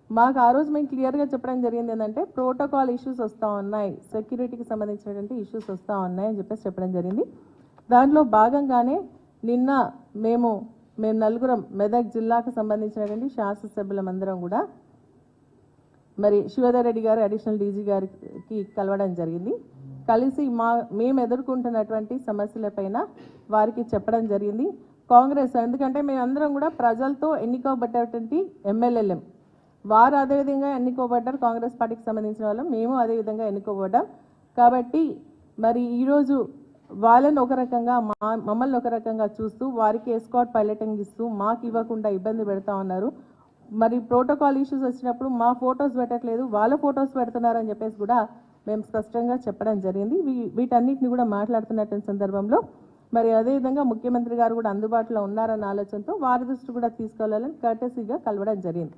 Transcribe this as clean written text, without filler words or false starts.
మాకు ఆ రోజు మేము క్లియర్గా చెప్పడం జరిగింది ఏంటంటే ప్రోటోకాల్ ఇష్యూస్ వస్తూ ఉన్నాయి, సెక్యూరిటీకి సంబంధించినటువంటి ఇష్యూస్ వస్తూ ఉన్నాయి అని చెప్పేసి చెప్పడం జరిగింది. దాంట్లో భాగంగానే నిన్న మేము నలుగురం మెదక్ జిల్లాకు సంబంధించినటువంటి శాసనసభ్యులమందరం కూడా మరి శివధర్ రెడ్డి గారు అడిషనల్ డీజీ గారికి కలవడం జరిగింది. కలిసి మేము ఎదుర్కొంటున్నటువంటి సమస్యలపైన వారికి చెప్పడం జరిగింది. కాంగ్రెస్ ఎందుకంటే మేమందరం కూడా ప్రజలతో ఎన్నుకోబడ్డటువంటి ఎమ్మెల్యేలం, వారు అదేవిధంగా ఎన్నుకోబడ్డారు, కాంగ్రెస్ పార్టీకి సంబంధించిన వాళ్ళం, మేము అదేవిధంగా ఎన్నుకోబడ్డాం. కాబట్టి మరి ఈరోజు వాళ్ళని ఒక రకంగా మమ్మల్ని ఒక రకంగా చూస్తూ వారికి ఎస్కాట్ పైలటింగ్ ఇస్తూ మాకు ఇవ్వకుండా ఇబ్బంది పెడతా ఉన్నారు. మరి ప్రోటోకాల్ ఇష్యూస్ వచ్చినప్పుడు మా ఫొటోస్ పెట్టట్లేదు, వాళ్ళ ఫొటోస్ పెడుతున్నారని చెప్పేసి కూడా మేము స్పష్టంగా చెప్పడం జరిగింది. వీటన్నిటిని కూడా మాట్లాడుతున్నటువంటి సందర్భంలో మరి అదేవిధంగా ముఖ్యమంత్రి గారు కూడా అందుబాటులో ఉన్నారన్న ఆలోచనతో వారి దృష్టి కూడా తీసుకెళ్లాలని కర్టెసీగా కలవడం జరిగింది.